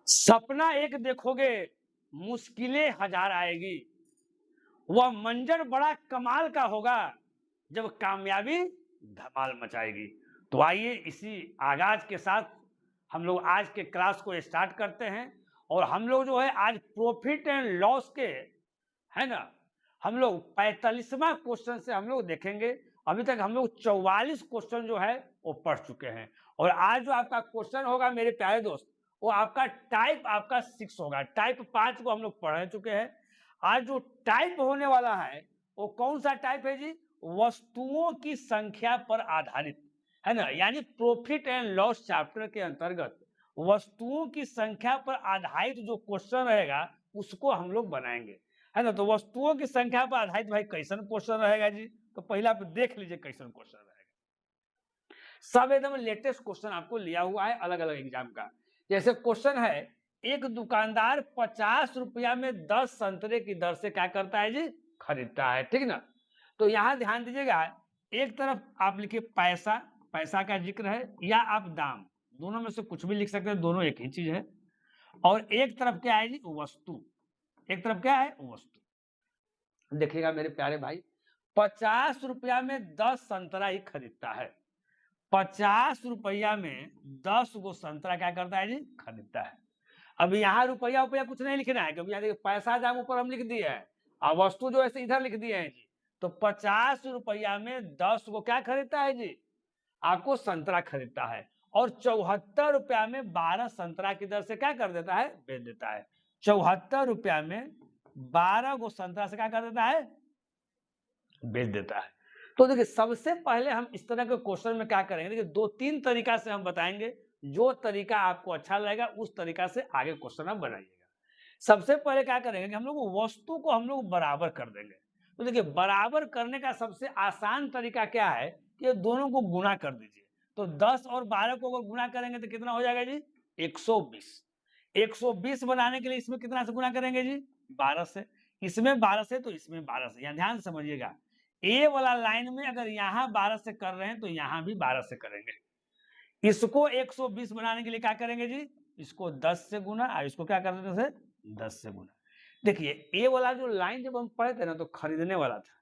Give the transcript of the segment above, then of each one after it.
सपना एक देखोगे, मुश्किलें हजार आएगी। वह मंजर बड़ा कमाल का होगा, जब कामयाबी धमाल मचाएगी। तो आइए इसी आगाज के साथ हम लोग आज के क्लास को स्टार्ट करते हैं। और हम लोग जो है आज प्रॉफिट एंड लॉस के, है ना, हम लोग 45वां क्वेश्चन से हम लोग देखेंगे। अभी तक हम लोग 44 क्वेश्चन जो है वो पढ़ चुके हैं। और आज जो आपका क्वेश्चन होगा मेरे प्यारे दोस्त, वो आपका टाइप आपका 6 होगा। टाइप 5 को हम लोग पढ़ चुके हैं। आज जो टाइप होने वाला है वो कौन सा टाइप है जी? वस्तुओं की संख्या पर आधारित, है ना। यानी प्रॉफिट एंड लॉस चैप्टर के अंतर्गत वस्तुओं की संख्या पर आधारित जो क्वेश्चन रहेगा उसको हम लोग बनाएंगे, है ना। तो वस्तुओं की संख्या पर आधारित भाई कैसन क्वेश्चन रहेगा जी? तो पहला आप देख लीजिए कैसन क्वेश्चन रहेगा। सब एकदम लेटेस्ट क्वेश्चन आपको लिया हुआ है अलग अलग एग्जाम का। जैसे क्वेश्चन है, एक दुकानदार 50 रुपया में 10 संतरे की दर से क्या करता है जी? खरीदता है, ठीक ना। तो यहाँ ध्यान दीजिएगा, एक तरफ आप लिखिए पैसा, पैसा का जिक्र है, या आप दाम, दोनों में से कुछ भी लिख सकते हैं, दोनों एक ही चीज है। और एक तरफ क्या है जी? वस्तु। एक तरफ क्या है? वस्तु। देखिएगा मेरे प्यारे भाई, 50 रुपया में 10 संतरा ही खरीदता है। 50 रुपया में 10 गो संतरा क्या करता है जी? खरीदता है। अब यहाँ रुपया रुपया कुछ नहीं लिखना है, क्योंकि यहाँ देखिए पैसा दाम ऊपर हम लिख दिए हैं और वस्तु जो है इधर लिख दिए हैं जी। तो 50 रुपया में 10 को क्या खरीदता है जी? आपको संतरा खरीदता है। और 74 रुपया में 12 संतरा की दर से क्या कर देता है? बेच देता है। 74 रुपया में 12 गो संतरा से क्या कर देता है? बेच देता है। तो देखिए सबसे पहले हम इस तरह के क्वेश्चन में क्या करेंगे, देखिए 2-3 तरीका से हम बताएंगे। जो तरीका आपको अच्छा लगेगा उस तरीका से आगे क्वेश्चन आप बनाइएगा। सबसे पहले क्या करेंगे कि हम लोग वस्तु को हम लोग बराबर कर देंगे। तो देखिए बराबर करने का सबसे आसान तरीका क्या है कि दोनों को गुणा कर दीजिए। तो 10 और 12 को अगर गुणा करेंगे तो कितना हो जाएगा जी? 120। 120 बनाने के लिए इसमें कितना से गुणा करेंगे जी? 12 से। इसमें 12 से तो इसमें 12 से। यहाँ ध्यान से समझिएगा, ए वाला लाइन में अगर यहाँ 12 से कर रहे हैं तो यहाँ भी 12 से करेंगे। इसको 120 बनाने के लिए क्या करेंगे जी? इसको 10 से गुना और इसको क्या कर देते थे? 10 से गुना। देखिए ए वाला जो लाइन जब हम पढ़े थे ना तो खरीदने वाला था।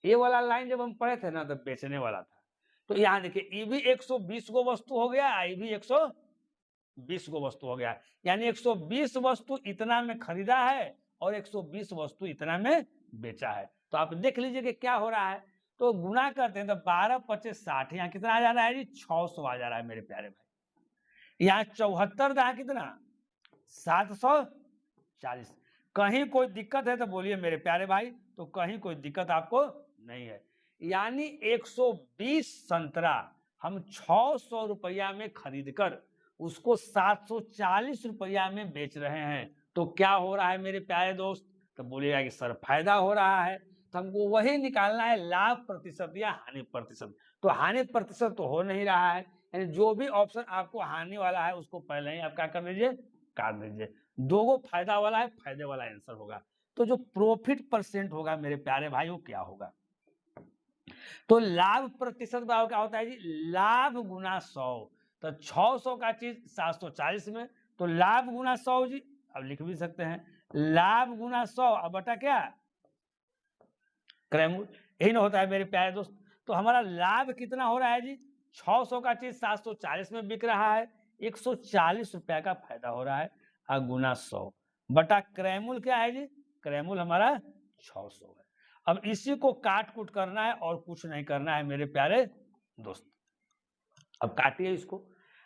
ए वाला लाइन जब हम पढ़े थे ना तो बेचने वाला था। तो यहाँ देखिए ये भी 120 गो वस्तु हो गया, ये भी 120 गो वस्तु हो गया। यानी 120 वस्तु इतना में खरीदा है और 120 वस्तु इतना में बेचा है। तो आप देख लीजिए कि क्या हो रहा है। तो गुना करते हैं तो 12 25 60, यहाँ कितना आ जा रहा है जी? 600 आ जा रहा है मेरे प्यारे भाई। यहाँ 74 था कितना? 740। कहीं कोई दिक्कत है तो बोलिए मेरे प्यारे भाई। तो कहीं कोई दिक्कत आपको नहीं है। यानी 120 संतरा हम 600 रुपया में खरीद कर उसको 740 रुपया में बेच रहे हैं। तो क्या हो रहा है मेरे प्यारे दोस्त? तो बोलिएगा कि सर फायदा हो रहा है। तो हमको वही निकालना है, लाभ प्रतिशत या हानि प्रतिशत। तो हानि प्रतिशत तो हो नहीं रहा है, यानी जो भी ऑप्शन आपको हानि वाला है उसको पहले ही आप क्या कर दीजिए? काट दीजिए। दो गो फायदा वाला है, फायदे वाला आंसर होगा। तो जो प्रॉफिट परसेंट होगा मेरे प्यारे भाई वो क्या होगा? तो लाभ प्रतिशत बराबर क्या होता है जी? लाभ गुना 100। तो 600 का चीज 740 में, तो लाभ गुना 100 जी। अब लिख भी सकते हैं लाभ गुना 100 अब बटा क्या? क्रयमूल्य। यही ना होता है मेरे प्यारे दोस्त। तो हमारा लाभ कितना हो रहा है जी? 600 का चीज 740 में बिक रहा है, 140 रुपया का फायदा हो रहा है। और गुना 100 बटा क्रयमूल्य क्या है जी? क्रयमूल्य हमारा 600 है। अब इसी को काट कूट करना है और कुछ नहीं करना है मेरे प्यारे दोस्त। अब काटिए इसको।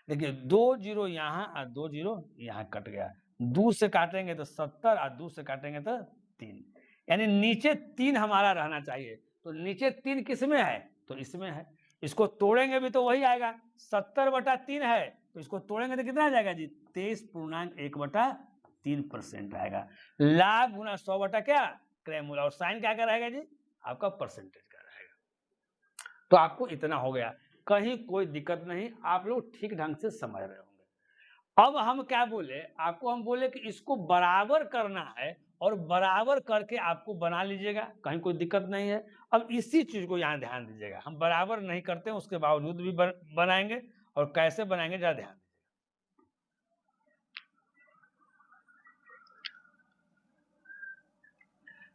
देखिए 2 जीरो यहाँ और 2 जीरो यहाँ कट गया। 2 से काटेंगे तो 70 और 2 से काटेंगे तो 3। यानी नीचे 3 हमारा रहना चाहिए। तो नीचे 3 किस में है? तो इसमें है। इसको तोड़ेंगे भी तो वही आएगा, 70 बटा 3 है। तो इसको तोड़ेंगे तो कितना आ जाएगा जी? 23.1 बटा 3% आएगा। लाभ गुना 100 बटा क्या? क्रयमूल्य। और साइन क्या रहेगा जी? आपका परसेंटेज का रहेगा। तो आपको इतना हो गया, कहीं कोई दिक्कत नहीं, आप लोग ठीक ढंग से समझ रहे होंगे। अब हम क्या बोले आपको? हम बोले कि इसको बराबर करना है और बराबर करके आपको बना लीजिएगा, कहीं कोई दिक्कत नहीं है। अब इसी चीज को यहाँ ध्यान दीजिएगा, हम बराबर नहीं करते हैं उसके बावजूद भी बनाएंगे। और कैसे बनाएंगे जरा ध्यान दीजिएगा।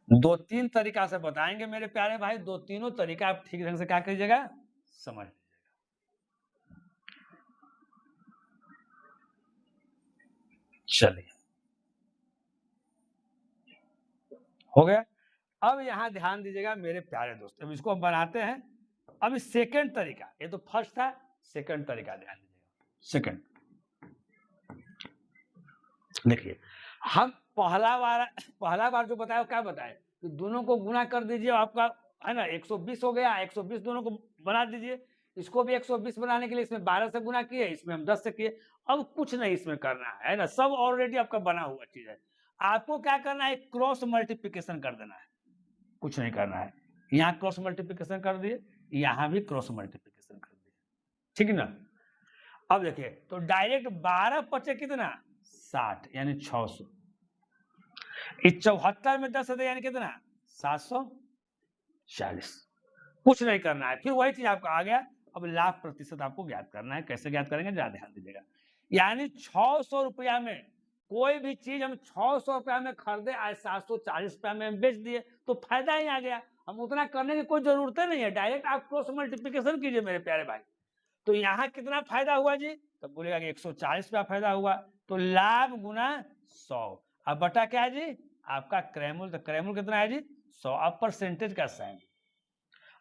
दो तीन तरीका से बताएंगे मेरे प्यारे भाई, दो तीनों तरीका आप ठीक ढंग से क्या कीजिएगा, समझ लीजिएगा। चलिए हो गया। अब यहां ध्यान दीजिएगा मेरे प्यारे दोस्त, अब इसको हम बनाते हैं। अब सेकंड तरीका, ये तो फर्स्ट था, सेकंड तरीका ध्यान दीजिएगा। सेकंड देखिए, हम पहला बार जो बताया क्या बताए, तो दोनों को गुना कर दीजिए, आपका है ना 120 हो गया, 120 दोनों को बना दीजिए। इसको भी 120 बनाने के लिए इसमें 12 से गुना किए, इसमें हम 10 से किए। अब कुछ नहीं इसमें करना है ना, सब ऑलरेडी आपका बना हुआ चीज है। आपको क्या करना है, क्रॉस मल्टीप्लिकेशन कर देना है, कुछ नहीं करना है। यहाँ क्रॉस मल्टीप्लिकेशन कर दिए, यहाँ भी क्रॉस मल्टीप्लिकेशन कर दिए, ठीक है ना। अब देखिए, तो डायरेक्ट 12 पचे कितना 60 यानी 600, इस 74 में 10 यानी कितना 740। कुछ नहीं करना है, फिर वही चीज आपको आ गया। अब लाभ प्रतिशत आपको ज्ञात करना है, कैसे ज्ञात करेंगे जरा ध्यान दीजिएगा। यानी 600 रुपया में कोई भी चीज हम 600 रुपया में खरीदे, आज 740 रुपया में हम बेच दिए, तो फायदा ही आ गया। हम उतना करने की कोई जरूरत नहीं है, डायरेक्ट आप क्रॉस मल्टीप्लिकेशन कीजिए मेरे प्यारे भाई। तो यहाँ कितना फायदा हुआ जी, तो बोलेगा कि 140 रुपया फायदा हुआ, तो लाभ गुना 100। अब बटा क्या है जी, आपका क्रैमुल, तो क्रैमुल कितना है जी 100। अब परसेंटेज का साइन,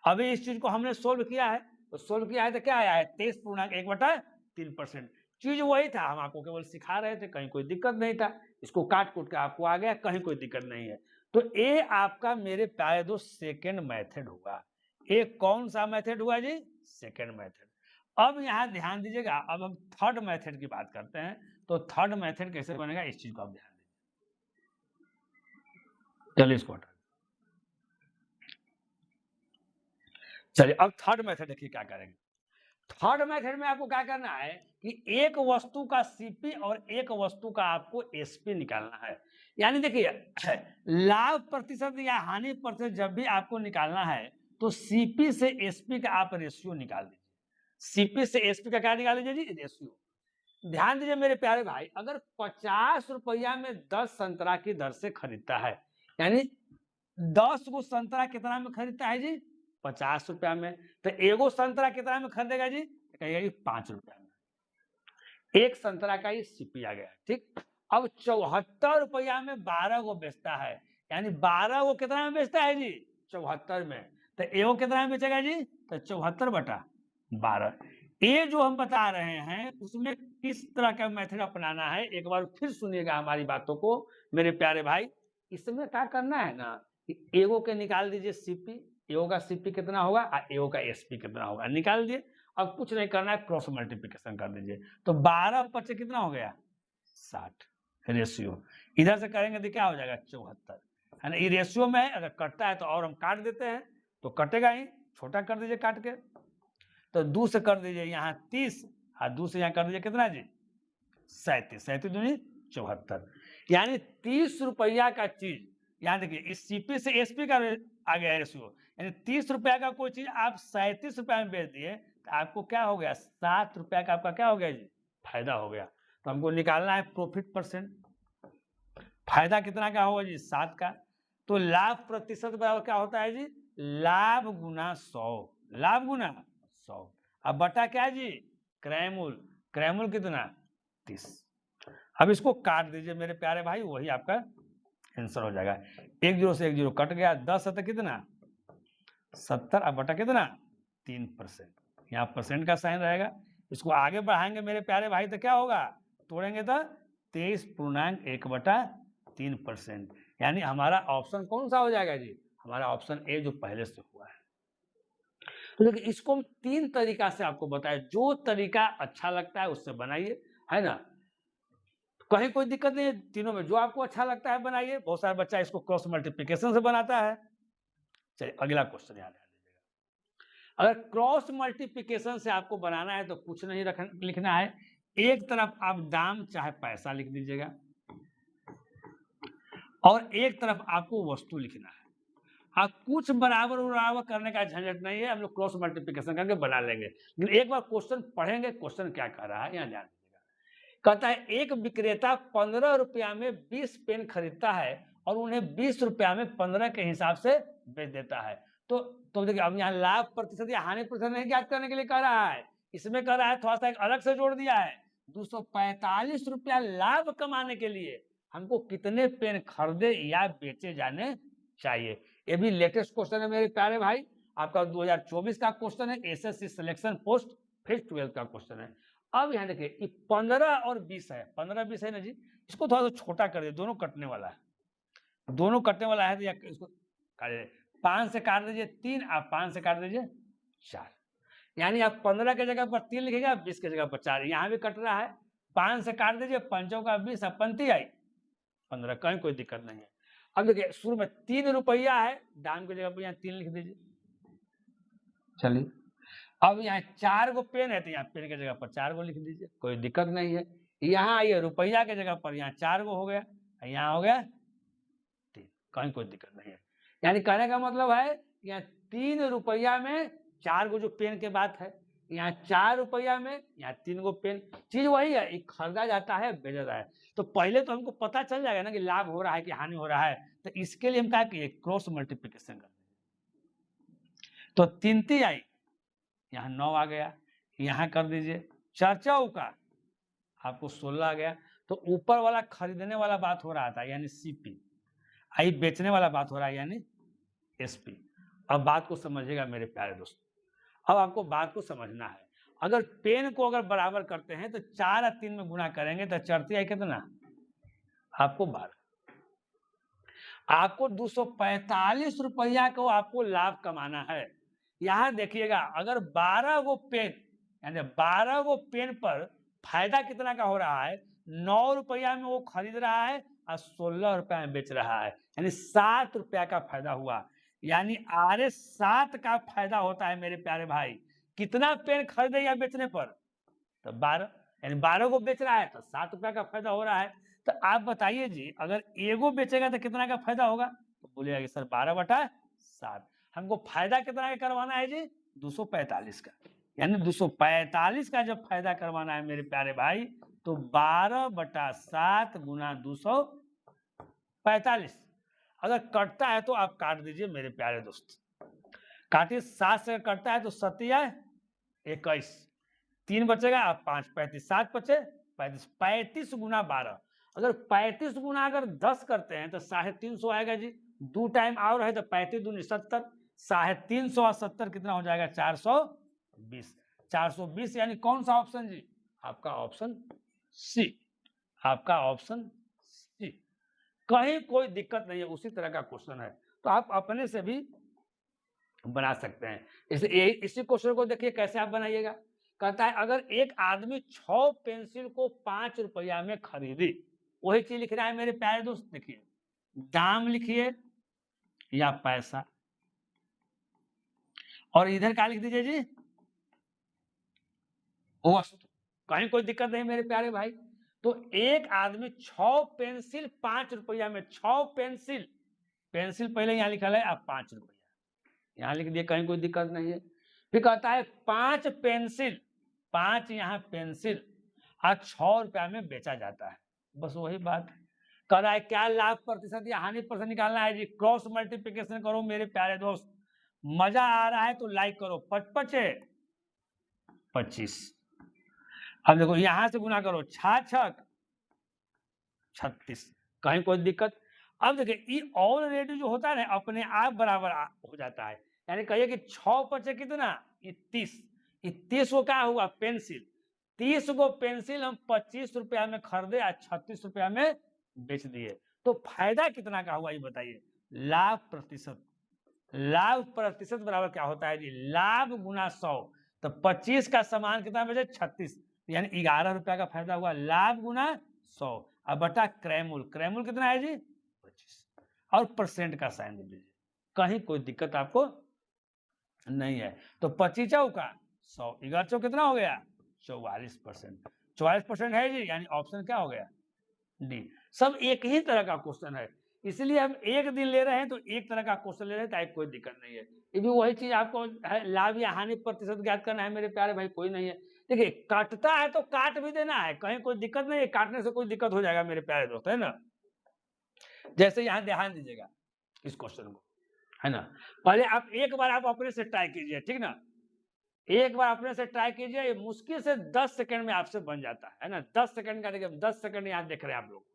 अभी इस चीज को हमने सोल्व किया है, तो सोल्व किया है तो क्या आया है 23.1/3%। चीज वही था, हम आपको केवल सिखा रहे थे, कहीं कोई दिक्कत नहीं था। इसको काट कूट के आपको आ गया, कहीं कोई दिक्कत नहीं है। तो ये आपका मेरे प्यारे दोस्त सेकेंड मेथड हुआ। ये कौन सा मेथड हुआ जी, सेकेंड मेथड। अब यहाँ ध्यान दीजिएगा, अब हम थर्ड मेथड की बात करते हैं। तो थर्ड मेथड कैसे बनेगा, इस चीज को आप ध्यान दीजिए। चलिए इसको हटा, चलिए अब थर्ड मेथड देखिए क्या करेंगे। थर्ड मेथड में आपको क्या करना है कि एक वस्तु का सीपी और एक वस्तु का आपको एसपी निकालना है। यानी देखिए, लाभ प्रतिशत या हानि प्रतिशत जब भी आपको निकालना है, तो सीपी से एसपी का आप रेशियो निकाल दीजिए। सीपी से एसपी का क्या निकाल लीजिए जी, रेशियो। ध्यान दीजिए मेरे प्यारे भाई, अगर 50 रुपया में 10 संतरा की दर से खरीदता है, यानी 10 गो संतरा कितना में खरीदता है जी, 50 रुपया में। तो एगो संतरा कितना में खरीदेगा जी, कहिएगा जी 5 रुपया में। एक संतरा का ही सीपी आ गया, ठीक। अब 74 रुपया में 12 गो बेचता है, यानी 12 गो कितना में बेचता है जी, 74 में। तो एगो कितना में बेचेगा जी, तो 74/12। ये जो हम बता रहे हैं उसमें किस तरह का मेथड अपनाना है, एक बार फिर सुनिएगा हमारी बातों को मेरे प्यारे भाई। इसमें क्या करना है ना, एगो के निकाल दीजिए सीपी, एगो का सीपी कितना होगा और एगो का एसपी कितना होगा, निकाल दिए। अब कुछ नहीं करना है, क्रॉस मल्टीप्लिकेशन कर दीजिए। तो 12 पचे कितना हो गया 60 रेशियो, इधर से करेंगे तो क्या हो जाएगा 74, है ना। ये रेशियो में है, अगर कटता है तो और हम काट देते हैं, तो कटेगा ही, छोटा कर दीजिए काट के। तो 2 से कर दीजिए यहाँ 30, और 2 से यहाँ कर दीजिए कितना जी 37, 37 दूनी 74। यानी 30 रुपया का चीज, यहाँ देखिए इस सीपी से एसपी का आ गया रेशियो, यानी 30 रुपया का कोई चीज आप 37 रुपया में बेच दिए, तो आपको क्या हो गया 7 रुपया का आपका क्या हो गया जी फायदा हो गया। तो हमको निकालना है प्रॉफिट परसेंट, फायदा कितना का होगा जी 7 का। तो लाभ प्रतिशत बराबर क्या होता है जी, लाभ गुना 100, लाभ गुना 100। अब बटा क्या जी क्रयमूल, क्रयमूल कितना 30। अब इसको काट दीजिए मेरे प्यारे भाई, वही आपका आंसर हो जाएगा। 1 0 से 1 0 कट गया, 10 है कितना 70, अब बटा कितना 3%, यहाँ परसेंट का साइन रहेगा। इसको आगे बढ़ाएंगे मेरे प्यारे भाई तो क्या होगा, तोड़ेंगे तो 23.1/3%। यानी हमारा ऑप्शन कौन सा हो जाएगा जी, हमारा ऑप्शन ए जो पहले से हुआ है। तो देखिए इसको हम 3 तरीका से आपको बताया, जो तरीका अच्छा लगता है उससे बनाइए, है ना। कहीं कोई दिक्कत नहीं है, तीनों में जो आपको अच्छा लगता है बनाइए। बहुत सारे बच्चा इसको क्रॉस मल्टीप्लिकेशन से बनाता है। चलिए अगला क्वेश्चन याद लीजिएगा। अगर क्रॉस मल्टीप्लिकेशन से आपको बनाना है तो कुछ नहीं लिखना है, एक तरफ आप दाम चाहे पैसा लिख दीजिएगा, और एक तरफ आपको वस्तु लिखना है। आप कुछ बराबर उराबर करने का झंझट नहीं है, हम लोग क्रॉस मल्टीप्लिकेशन करके बना लेंगे। लेकिन एक बार क्वेश्चन पढ़ेंगे, क्वेश्चन क्या कह रहा है यहाँ ध्यान दीजिएगा। कहता है एक विक्रेता 15 रुपया में 20 पेन खरीदता है और उन्हें 20 रुपया में 15 के हिसाब से बेच देता है। तो देखिए अब यहाँ लाभ प्रतिशत या हानि प्रतिशत नहीं ज्ञात करने के लिए कह रहा है, इसमें कह रहा है थोड़ा सा एक अलग से जोड़ दिया है, 245 रुपया लाभ कमाने के लिए हमको कितने पेन खरीदे या बेचे जाने चाहिए। ये भी लेटेस्ट क्वेश्चन है मेरे प्यारे भाई, आपका 2024 का क्वेश्चन है, एसएससी सिलेक्शन पोस्ट फिर 12 का क्वेश्चन है। अब यहाँ देखिए 15 और 20 है, 15-20 है ना जी, इसको थोड़ा सा छोटा कर दे, दोनों कटने वाला है, दोनों कटने वाला है तो या इसको 5 से काट दीजिए 3, आप 5 से काट दीजिए 4, यानी आप 15 के जगह पर 3 लिखेगा, 20 के जगह पर 4, यहाँ भी कट रहा है, 5 से काट दीजिए, 5 का 20, अब पंती आई 15, कहीं कोई दिक्कत नहीं है। अब देखिए शुरू में 3 रुपया है, दाम की जगह पर यहाँ 3 लिख दीजिए, चलिए। अब यहाँ 4 गो पेन है तो यहाँ पेन की जगह पर 4 गो लिख दीजिए, कोई दिक्कत नहीं है। यहाँ आइए रुपया की जगह पर यहाँ 4 गो हो गया, यहाँ हो गया 3, कहीं कोई दिक्कत नहीं है। यानी कहने का मतलब है यहाँ 3 रुपया में 4 गो जो पेन के बात है, यहाँ 4 रुपया में यहाँ 3 गो पेन, चीज वही है, एक खरीदा जाता है बेचा जाता है। तो पहले तो हमको पता चल जाएगा ना कि लाभ हो रहा है कि हानि हो रहा है, तो इसके लिए हम क्या किए, क्रॉस मल्टीप्लीकेशन कर दीजिए। तो 3 आई, यहाँ 9 आ गया, यहाँ कर दीजिए 4 का आपको 16 आ गया। तो ऊपर वाला खरीदने वाला बात हो रहा था यानी सीपी, आई बेचने वाला बात हो रहा है यानी एसपी। अब बात को समझिएगा मेरे प्यारे दोस्त, अब आपको बात को समझना है, अगर पेन को अगर बराबर करते हैं तो 4 और 3 में गुणा करेंगे तो 4 आई कितना, आपको 12, आपको 245 रुपया को आपको लाभ कमाना है। यहाँ देखिएगा अगर 12 गो पेन यानी 12 गो पेन पर फायदा कितना का हो रहा है, 9 रुपया में वो खरीद रहा है और 16 रुपया में बेच रहा है, यानी 7 रुपया का फायदा हुआ। यानी आरे 7 का फायदा होता है मेरे प्यारे भाई, कितना पेन खरीदे या बेचने पर, तो 12, यानी 12 को बेच रहा है तो 7 रुपया का फायदा हो रहा है। तो आप बताइए जी अगर एगो बेचेगा तो कितना का फायदा होगा, तो बोलिएगा कि सर 12/7, हमको फायदा कितना का करवाना है जी, 245 का, यानी 245 का जब फायदा करवाना है मेरे प्यारे भाई तो 12/7 गुना 245, अगर कटता है तो आप काट दीजिए मेरे प्यारे दोस्त, काटिए 7 से कटता है तो 7 21, 3 बचेगा, आप 5 35, 7 बचे 35, 35 गुना 12, अगर 35 गुना अगर 10 करते हैं तो 350 आएगा जी, 2 टाइम और है तो 35 दूनी 70, 350 और 70 कितना हो जाएगा, 420, 420 यानी कौन सा ऑप्शन जी, आपका ऑप्शन सी, आपका ऑप्शन सी, कहीं कोई दिक्कत नहीं है, उसी तरह का क्वेश्चन है, तो आप अपने से भी बना सकते हैं। इसी क्वेश्चन को देखिए कैसे आप बनाइएगा, कहता है अगर एक आदमी 6 पेंसिल को 5 रुपया में खरीदी, वही चीज लिख रहा है मेरे प्यारे दोस्त, देखिए दाम लिखिए या पैसा, और इधर क्या लिख दीजिए जी, वस्तु, कहीं कोई दिक्कत नहीं मेरे प्यारे भाई। तो एक आदमी 6 पेंसिल 5 रुपया में, 6 पेंसिल, पेंसिल पहले यहाँ लिखा है, आप 5 रुपया यहाँ लिख दिए, कहीं कोई दिक्कत नहीं है। फिर कहता है 5 पेंसिल, 5 यहाँ पेंसिल और 6 रुपया में बेचा जाता है, बस वही बात है। कह रहा है क्या लाभ प्रतिशत या हानि प्रतिशत निकालना है जी, क्रॉस मल्टीप्लिकेशन करो मेरे प्यारे दोस्त, मजा आ रहा है तो लाइक करो, 55 25, अब देखो यहां से गुना करो, 6 36, कहीं कोई दिक्कत। अब देखिए ये ऑलरेडी जो होता है ना अपने आप बराबर हो जाता है, यानी कहिए कि 6 बचे कितना, 30, 30 को क्या हुआ पेंसिल, 30 को पेंसिल हम 25 रुपया में खरीदे और 36 रुपया में बेच दिए, तो फायदा कितना का हुआ ये बताइए, लाभ प्रतिशत, लाभ प्रतिशत बराबर क्या होता है जी, लाभ गुना 100, तो 25 का सामान कितना बचे 36, यानी 11 रुपया का फायदा हुआ, लाभ गुना 100 अब बटा क्रयमूल, क्रयमूल कितना है जी 25, और परसेंट का साइन दे दीजिए, कहीं कोई दिक्कत आपको नहीं है। तो 25 का 100, 11 कितना हो गया 44%, 44% है जी, यानी ऑप्शन क्या हो गया डी। सब एक ही तरह का क्वेश्चन है, इसलिए हम एक दिन ले रहे हैं तो एक तरह का क्वेश्चन ले रहे हैं, कोई दिक्कत नहीं है। ये भी वही चीज आपको है, लाभ या हानि प्रतिशत ज्ञात करना है मेरे प्यारे भाई, कोई नहीं है। देखिए काटता है तो काट भी देना है, कहीं कोई दिक्कत नहीं है, काटने से कोई दिक्कत हो जाएगा मेरे प्यारे दोस्त, है ना। जैसे यहाँ ध्यान दीजिएगा इस क्वेश्चन को, है ना। पहले आप एक बार आप अपने से ट्राई कीजिए, ठीक ना। एक बार अपने से ट्राई कीजिए, ये मुश्किल से 10 सेकंड में आपसे बन जाता है ना। 10 सेकंड का देखिए, 10 सेकंड यहाँ देख रहे हैं आप लोग।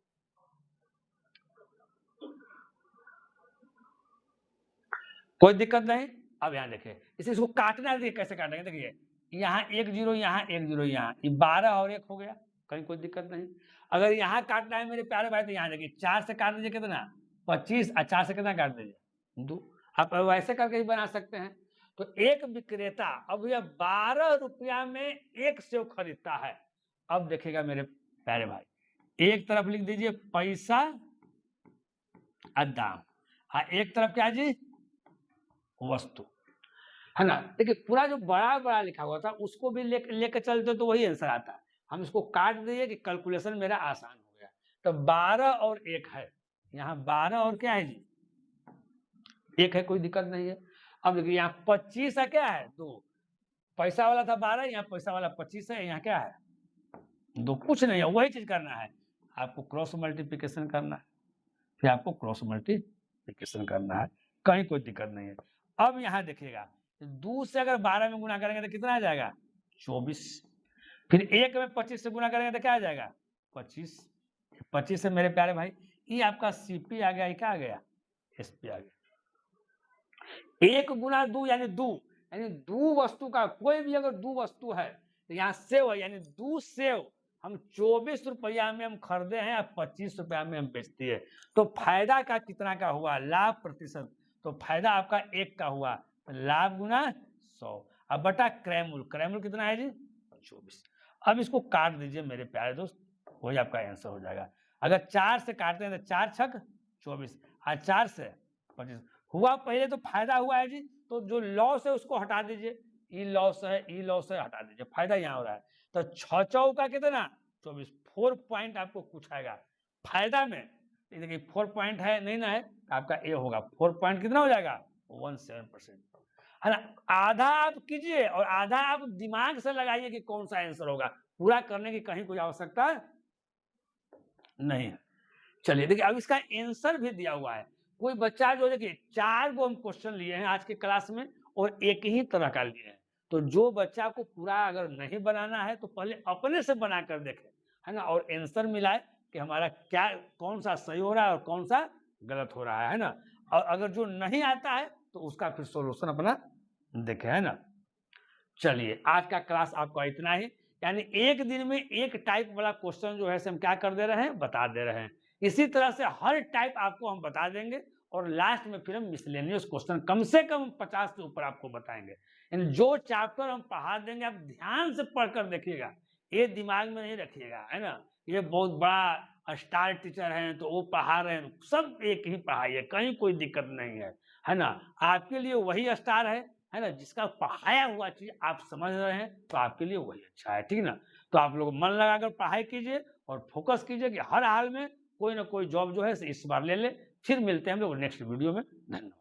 कोई दिक्कत नहीं। अब यहाँ देखिए, इसको काटना है, देखिए कैसे काटेंगे। देखिए यहाँ 1 0, यहाँ 1 0, यहाँ 12 और 1 हो गया, कहीं कोई दिक्कत नहीं। अगर यहाँ काटना है मेरे प्यारे भाई, तो यहाँ देखिए 4 से काट दीजिए, कितना 25, और 4 से कितना काट दीजिए 2। आप वैसे करके ही बना सकते हैं। तो एक विक्रेता अब यह 12 रुपया में 1 सेव खरीदता है। अब देखिएगा मेरे प्यारे भाई, एक तरफ लिख दीजिए पैसा और दाम, हाँ एक तरफ क्या जी, वस्तु, है ना। देखिए पूरा जो बड़ा बड़ा लिखा हुआ था उसको भी लेके चलते तो वही आंसर आता है। हम इसको काट दिए कि कैलकुलेशन मेरा आसान हो गया। तो 12 और 1 है, यहाँ 12 और क्या है जी, 1 है, कोई दिक्कत नहीं है। अब देखिए यहाँ 25 है, क्या है 2, पैसा वाला था 12, यहाँ पैसा वाला 25 है, यहाँ क्या है 2, कुछ नहीं है। वही चीज करना है आपको, क्रॉस मल्टीप्लिकेशन करना है, फिर आपको क्रॉस मल्टीप्लिकेशन करना है, कहीं कोई दिक्कत नहीं है। अब यहाँ देखिएगा 2 से अगर 12 में गुना करेंगे तो कितना आ जाएगा 24, फिर 1 में 25 से गुना करेंगे तो क्या आ जाएगा 25। 25 से मेरे प्यारे भाई ये आपका सीपी आ गया, ये क्या आ गया एसपी आ गया। 1 गुना 2 यानी 2, यानी 2 वस्तु का कोई भी अगर 2 वस्तु है तो यहाँ सेव है, यानी 2 सेव हम 24 रुपया में हम खरीदे हैं और 25 रुपया में हम बेचते हैं। तो फायदा का कितना का हुआ, लाभ प्रतिशत, तो फायदा आपका 1 का हुआ, लाभ गुना 100, अब बटा क्रय मूल्य, क्रय मूल्य कितना है जी 24। अब इसको काट दीजिए मेरे प्यारे दोस्त, वही आपका आंसर हो जाएगा। अगर 4 से काटते हैं तो 4 छक 24 और 4 से 25 हुआ। पहले तो फायदा हुआ है जी, तो जो लॉस है उसको हटा दीजिए, ई लॉस है, ई लॉस है, हटा दीजिए, फायदा यहाँ हो रहा है। तो 6 चौका कितना 24, 4 पॉइंट आपको कुछ आएगा फायदा में। देखिए 4 पॉइंट है नहीं ना है, तो आपका ए होगा 4 पॉइंट कितना हो जाएगा 17%, है ना। आधा आप कीजिए और आधा आप दिमाग से लगाइए कि कौन सा आंसर होगा, पूरा करने की कहीं कोई आवश्यकता नहीं है। चलिए देखिए अब इसका आंसर भी दिया हुआ है। कोई बच्चा जो देखिए 4 गो हम क्वेश्चन लिए हैं आज के क्लास में और एक ही तरह का लिए हैं। तो जो बच्चा को पूरा अगर नहीं बनाना है तो पहले अपने से बना कर देखे, है ना, और आंसर मिलाए कि हमारा क्या कौन सा सही हो रहा है और कौन सा गलत हो रहा है ना। और अगर जो नहीं आता है तो उसका फिर सोल्यूशन अपना देखे, है ना। चलिए आज का क्लास आपका इतना ही, यानी एक दिन में एक टाइप वाला क्वेश्चन जो है हम क्या कर दे रहे हैं, बता दे रहे हैं। इसी तरह से हर टाइप आपको हम बता देंगे और लास्ट में फिर हम मिसलेनियस क्वेश्चन कम से कम 50 से ऊपर आपको बताएंगे। जो चैप्टर हम पढ़ा देंगे आप ध्यान से पढ़कर देखिएगा, ये दिमाग में नहीं रखिएगा, है ना। ये बहुत बड़ा स्टार टीचर हैं तो वो पढ़ा रहे हैं, सब एक ही पढ़ाइए, कहीं कोई दिक्कत नहीं है ना। आपके लिए वही स्टार है ना, जिसका पढ़ाया हुआ चीज आप समझ रहे हैं तो आपके लिए वही अच्छा है, ठीक ना। तो आप लोग मन लगाकर पढ़ाई कीजिए और फोकस कीजिए कि हर हाल में कोई ना कोई जॉब जो है इस बार ले ले। फिर मिलते हैं हम लोग नेक्स्ट वीडियो में, धन्यवाद।